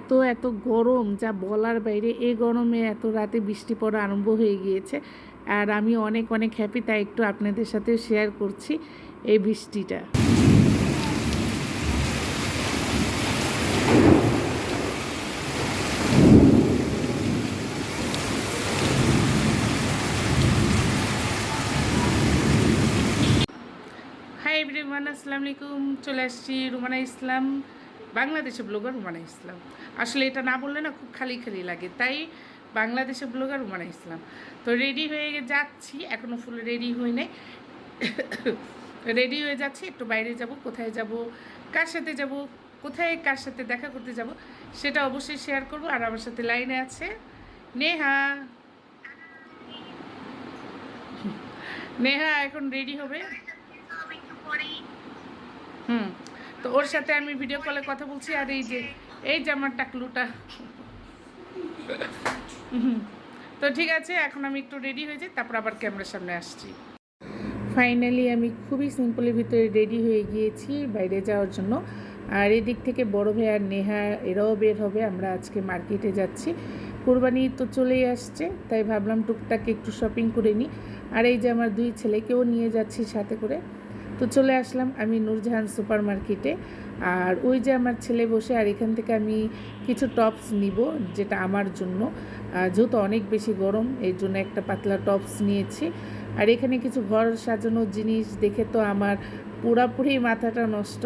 এত এত গরম যা বলার বাইরে। এই গরমে এত রাতে বৃষ্টি পড়া আরম্ভ হয়ে গিয়েছে, আর আমি অনেক অনেক হ্যাপি, তাই একটু আপনাদের সাথে শেয়ার করছি এই বৃষ্টিটা। হাই এভরিওয়ান, আসসালামু আলাইকুম। চলে আসছি রুমানা ইসলাম, বাংলাদেশের ব্লগার রুমানা ইসলাম। আসলে এটা না বললে না খুব খালি খালি লাগে, তাই বাংলাদেশের ব্লগার রুমানা ইসলাম। তো রেডি হয়ে যাচ্ছি, এখনও ফুল রেডি হই নাই। রেডি হয়ে যাচ্ছি, একটু বাইরে যাব। কোথায় যাব, কার সাথে যাব, কোথায় কার সাথে দেখা করতে যাব, সেটা অবশ্যই শেয়ার করব। আর আমার সাথে লাইনে আছে নেহা। নেহা এখন রেডি হবে। তো ওর সাথে আমি ভিডিও কলে কথা বলছি। আর এই যে আমার টাকলুটা। তো ঠিক আছে, এখন আমি একটু রেডি হয়ে যাই, তারপর আবার ক্যামেরার সামনে আসছি। ফাইনালি আমি খুবই সিম্পলের ভিতরে রেডি হয়ে গিয়েছি বাইরে যাওয়ার জন্য। আর এদিক থেকে বড় ভাই আর নেহা এরাও বের হবে। আমরা আজকে মার্কেটে যাচ্ছি, কোরবানি তো চলেই আসছে, তাই ভাবলাম টুকটাক একটু শপিং করে নিই। আর এই যে আমার দুই ছেলেকেও নিয়ে যাচ্ছি সাথে করে। তো চলে আসলাম আমি নূরজাহান সুপার মার্কেটে। আর ওই যে আমার ছেলে বসে, আর এখান থেকে আমি কিছু টপস নিব যেটা আমার জন্য, যেহেতু অনেক বেশি গরম এই জন্য একটা পাতলা টপস নিয়েছি। আর এখানে কিছু ঘর সাজানোর জিনিস দেখে তো আমার পুরাপুরি মাথাটা নষ্ট।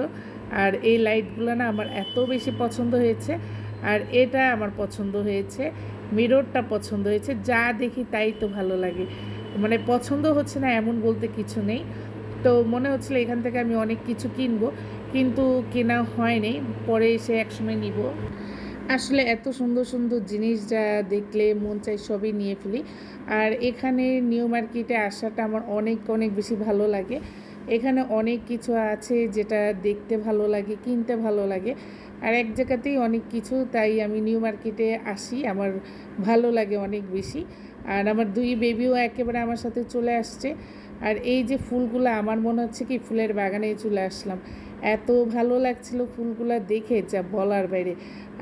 আর এই লাইটগুলো না আমার এত বেশি পছন্দ হয়েছে। আর এটা আমার পছন্দ হয়েছে, মিররটা পছন্দ হয়েছে। যা দেখি তাই তো ভালো লাগে, মানে পছন্দ হচ্ছে না এমন বলতে কিছু নেই। তো মনে হচ্ছিল এখান থেকে আমি অনেক কিছু কিনবো, কিন্তু কেনা হয়নি, পরে এসে একসময় নিব। আসলে এত সুন্দর সুন্দর জিনিস যা দেখলে মন চাই সবই নিয়ে ফেলি। আর এখানে নিউ মার্কেটে আসাটা আমার অনেক অনেক বেশি ভালো লাগে। এখানে অনেক কিছু আছে যেটা দেখতে ভালো লাগে, কিনতে ভালো লাগে। আর এক জায়গাতেই অনেক কিছু, তাই আমি নিউ মার্কেটে আসি, আমার ভালো লাগে অনেক বেশি। আর আমার দুই বেবিও একেবারে আমার সাথে চলে আসছে। আর এই যে ফুলগুলো, আমার মনে হচ্ছে কি ফুলের বাগানে চলে আসলাম, এত ভালো লাগছিল ফুলগুলো দেখে যা বলার বাইরে।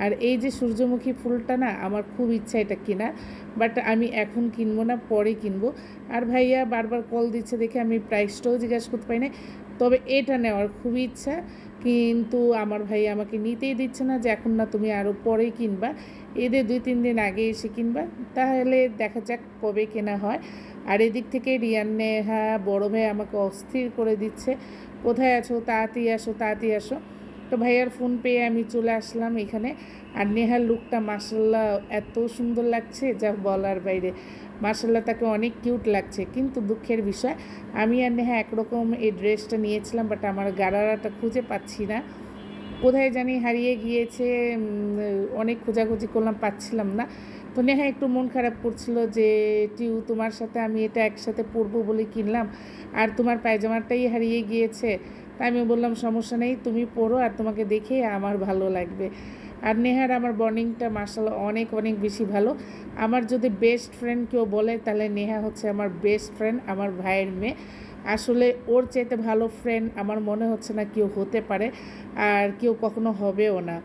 আর এই যে সূর্যমুখী ফুলটা না আমার খুব ইচ্ছা এটা কেনার, বাট আমি এখন কিনবো না, পরে কিনবো। আর ভাইয়া বারবার কল দিচ্ছে দেখে আমি প্রাইসটাও জিজ্ঞাসা করতে পারি না। তবে এটা নেওয়ার খুবই ইচ্ছা, কিন্তু আমার ভাইয়া আমাকে নিতেই দিচ্ছে না, যে এখন না, তুমি আরও পরে কিনবা, এদের 2-3 দিন আগে এসে কিনবা। তাহলে দেখা যাক কবে কেনা হয়। আর এদিক থেকে রিয়ান নেহা বড় ভাই আমাকে অস্থির করে দিচ্ছে, কোথায় আছো, তাড়াতাড়ি আসো তাড়াতাড়ি আসো। তো ভাইয়ার ফোন পেয়ে আমি চলে আসলাম এখানে। আর নেহার লুকটা মাশাল্লাহ এত সুন্দর লাগছে যা বলার বাইরে। মাশাল্লাহ তাকে অনেক কিউট লাগছে, কিন্তু দুঃখের বিষয় আমি আর নেহা একরকম এই ড্রেসটা নিয়েছিলাম, বাট আমার গারারাটা খুঁজে পাচ্ছি না, কোথায় জানি হারিয়ে গিয়েছে। অনেক খোঁজাখুঁজি করলাম, পাচ্ছিলাম না। তো নেহা একটু মন খারাপ করছিল যে টিউ, তোমার সাথে আমি এটা একসাথে পরবো বলে কিনলাম, আর তোমার পায়জামাটাই হারিয়ে গিয়েছে। তাই আমি বললাম সমস্যা নেই, তুমি পরো, আর তোমাকে দেখে আমার ভালো লাগবে। আর নেহার আমার বন্ডিংটা মাশাআল্লাহ অনেক অনেক বেশি ভালো। আমার যদি বেস্ট ফ্রেন্ড কেউ বলে তাহলে নেহা হচ্ছে আমার বেস্ট ফ্রেন্ড, আমার ভাইয়ের মেয়ে। আসলে ওর চাইতে ভালো ফ্রেন্ড আমার মনে হচ্ছে না কেউ হতে পারে, আর কেউ কখনো হবেও না।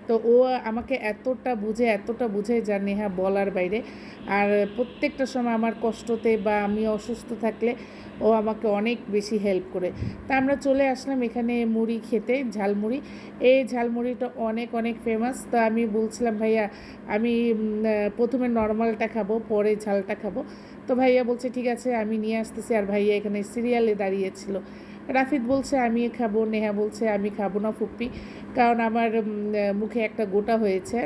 তো ও আমাকে এতটা বুঝে যা নেহা বলার বাইরে। আর প্রত্যেকটা সময় আমার কষ্টতে বা আমি অসুস্থ থাকলে ও আমাকে অনেক বেশি হেল্প করে। তা আমরা চলে আসলাম এখানে মুড়ি খেতে, ঝালমুড়ি। এই ঝালমুড়িটা অনেক অনেক ফেমাস। তো আমি বলছিলাম ভাইয়া আমি প্রথমে নর্মালটা খাবো, পরে ঝালটা খাবো। তো ভাইয়া বলছে ঠিক আছে আমি নিয়ে আসতেছি। আর ভাইয়া এখানে সিরিয়ালে দাঁড়িয়েছিল। রাফিদ বলছে আমি খাবো, নেহা বলছে আমি খাবো না ফুপ্পি, কারণ আমার মুখে একটা গোটা হয়েছে।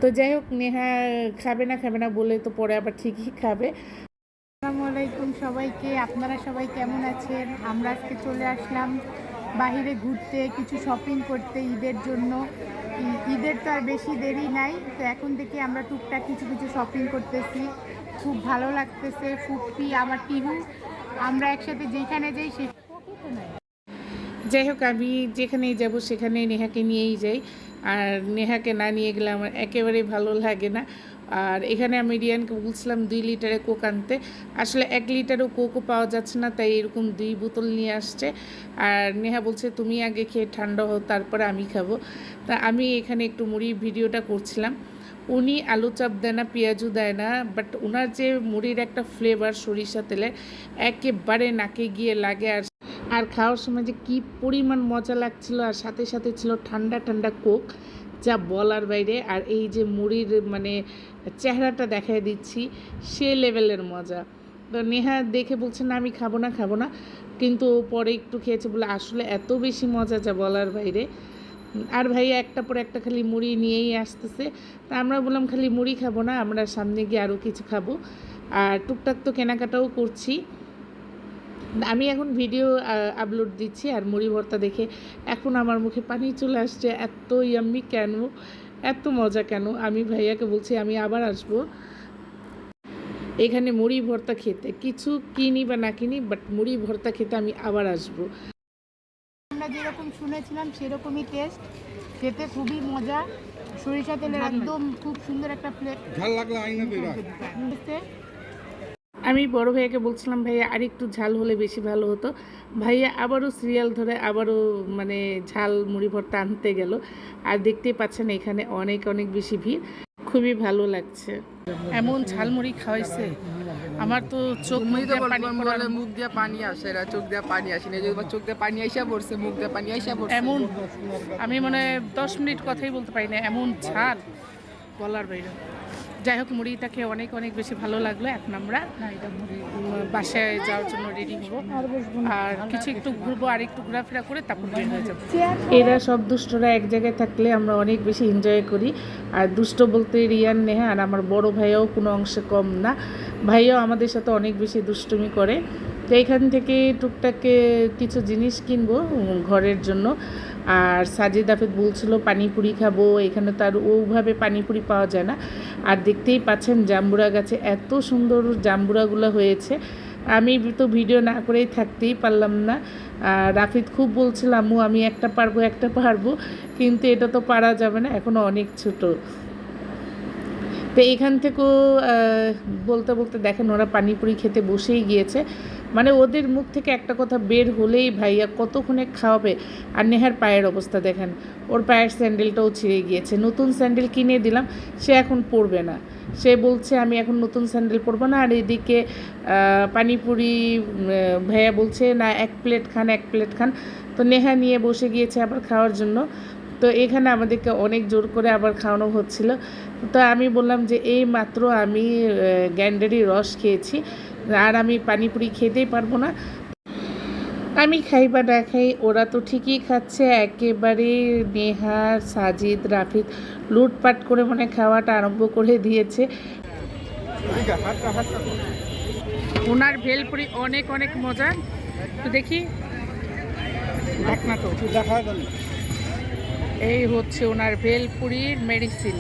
তো যাই হোক, নেহা খাবে না বলে তো পরে আবার ঠিকই খাবে। আসসালামু আলাইকুম সবাইকে, আপনারা সবাই কেমন আছেন? আমরা আজকে চলে আসলাম বাহিরে ঘুরতে, কিছু শপিং করতে ঈদের জন্য। ঈদের তো আর বেশি দেরি নাই, তো এখন থেকে আমরা টুকটাক কিছু কিছু শপিং করতেছি, খুব ভালো লাগতেছে। ফুপি আমার টিহু, আমরা একসাথে যেখানে যাই সে। যাই হোক, আমি যেখানেই যাব সেখানে নেহাকে নিয়েই যাই। আর নেহাকে না নিয়ে গেলে আমার একেবারেই ভালো লাগে না। আর এখানে আমি রিয়ানকে বলছিলাম 2 লিটারে কোক আনতে, আসলে 1 লিটারও কোকও পাওয়া যাচ্ছে না, তাই এরকম 2 বোতল নিয়ে আসছে। আর নেহা বলছে তুমি আগে খেয়ে ঠান্ডা হও তারপরে আমি খাবো। তা আমি এখানে একটু মুড়ির ভিডিওটা করছিলাম। উনি আলু চাপ দেয় না, পেঁয়াজও দেয় না, বাট ওনার যে মুড়ির একটা ফ্লেভার সরিষা তেলে একেবারে নাকে গিয়ে লাগে। আর খাওয়ার সময় যে কী পরিমাণ মজা লাগছিল, আর সাথে সাথে ছিল ঠান্ডা ঠান্ডা কোক, যা বলার বাইরে। আর এই যে মুড়ির মানে চেহারাটা দেখাই দিচ্ছি, সে লেভেলের মজা। তো নেহা দেখে বলছে না আমি খাবো না খাবো না, কিন্তু ও পরে একটু খেয়েছে বলে আসলে এত বেশি মজা যা বলার বাইরে। আর ভাইয়া একটা পর একটা খালি মুড়ি নিয়েই আসতেছে। তা আমরা বললাম খালি মুড়ি খাবো না, আমরা সামনে গিয়ে আরও কিছু খাবো। আর টুকটাক তো কেনাকাটাও করছি। আমি এখন ভিডিও আপলোড দিচ্ছি, আর মুড়ি ভর্তা দেখে এখন আমার মুখে পানি চলে আসছে। এত ইয়াম্মি কেন, এত মজা কেন। আমি ভাইয়াকে বলছি আমি আবার আসবো এখানে মুড়ি ভর্তা খেতে, কিছু কিনি বা না কিনি, বাট মুড়ি ভর্তা খেতে আমি আবার আসবো। আমরা যেরকম শুনেছিলাম সেরকমই টেস্ট, খেতে খুবই মজা। সরিষা তেলের একদম খুব সুন্দর একটা ঝাল লাগলে আইনা বেরা। ফ্লেভার। আমি বড় ভাইয়াকে বলছিলাম ভাইয়া আর একটু ঝাল হলে বেশি ভালো হতো। ভাইয়া আবারও সিরিয়াল ধরে আবারও মানে ঝাল মুড়ি ভর্তা আনতে গেল। আর দেখতেই পাচ্ছেন এখানে অনেক অনেক বেশি ভিড়, খুবই ভালো লাগছে। এমন ঝালমুড়ি খাওয়াইছে আমার তো চোখ মুখ দিয়ে পানি পড়ে, মুখ দিয়ে পানি আসে, এরা চোখ দিয়ে পানি আসে না, যদি চোখ দিয়ে পানি আইসা পড়ছে, মুখ দিয়ে পানি আইসা পড়ছে। এমন আমি মানে 10 মিনিট কথাই বলতে পারি না, এমন ঝাল বলার বাইরে। যাই হোক মুড়িটা খেয়ে অনেক অনেক বেশি ভালো লাগলো। এখন আমরা বাসায় যাওয়ার জন্য রেডি হবো, আর কিছু একটু ঘুরবো, আর একটু ঘোরাফেরা করে তারপর বের হয়ে যাবো। এরা সব দুষ্টরা এক জায়গায় থাকলে আমরা অনেক বেশি এনজয় করি। আর দুষ্ট বলতে রিয়ান, নেহা আর আমার বড় ভাইয়াও কোনো অংশে কম না। ভাইয়াও আমাদের সাথে অনেক বেশি দুষ্টুমি করে। তো এখান থেকে টুকটাক কিছু জিনিস কিনবো ঘরের জন্য। আর সাজিদ আফেদ বলছিল পানিপুরি খাবো, এখানে তো আর ওভাবে পানিপুরি পাওয়া যায় না। আর দেখতেই পাচ্ছেন জাম্বুরা গাছে এত সুন্দর জাম্বুরাগুলো হয়েছে, আমি তো ভিডিও না করেই থাকতেই পারলাম না। রাফিদ খুব বলছিল আম্মু আমি একটা পারবো, কিন্তু এটা তো পারা যাবে না, এখনও অনেক ছোটো। তো এখান থেকেও বলতে বলতে দেখেন ওরা পানিপুরি খেতে বসেই গিয়েছে। মানে ওদের মুখ থেকে একটা কথা বের হলেই ভাইয়া কতক্ষণে খাওয়াবে। আর নেহার পায়ের অবস্থা দেখেন, ওর পায়ের স্যান্ডেলটাও ছিঁড়ে গিয়েছে। নতুন স্যান্ডেল কিনে দিলাম, সে এখন পরবে না। সে বলছে আমি এখন নতুন স্যান্ডেল পরবো না। আর এদিকে পানিপুরি ভাইয়া বলছে না 1 প্লেট খান। তো নেহা নিয়ে বসে গিয়েছে আবার খাওয়ার জন্য। তো এখানে আমাদেরকে অনেক জোর করে আবার খাওয়ানো হচ্ছিল। তো আমি বললাম যে এই মাত্র আমি গ্যান্ডারি রস খেয়েছি, আর আমি পানিপুরি খেতেই পারবো না। আমি খাই বা না খাই, ওরা তো ঠিকই খাচ্ছে। একেবারে নেহা, সাজিদ, রাফিদ লুটপাট করে মানে খাওয়াটা আরম্ভ করে দিয়েছে। ওনার ভেলপুরি অনেক অনেক মজা। তো দেখি দেখ না তো, দেখা এই হচ্ছে ওনার ভেলপুরির মেডিসিন।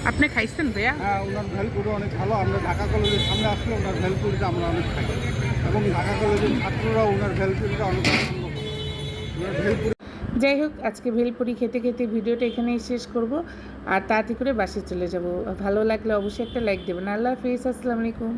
আপনি খাইছেন ভাইয়া? হ্যাঁ, ওনার ভেলপুরি অনেক ভালো। আমরা ঢাকা কলেজের সামনে আসলে ওনার ভেলপুরিটা আমরা অনেক খাই, এবং ঢাকা কলেজের ছাত্ররা ওনার ভেলপুরিটা অনেক পছন্দ করে। ওনার ভেলপুরি যাই হোক আজকে ভেলপুরি খেতে খেতে ভিডিওটা এখানেই শেষ করব, আর তাড়াতাড়ি করে বাসে চলে যাব। ভালো লাগলে অবশ্যই একটা লাইক দেবেন। আল্লাহ হাফিজ, আসসালামু আলাইকুম।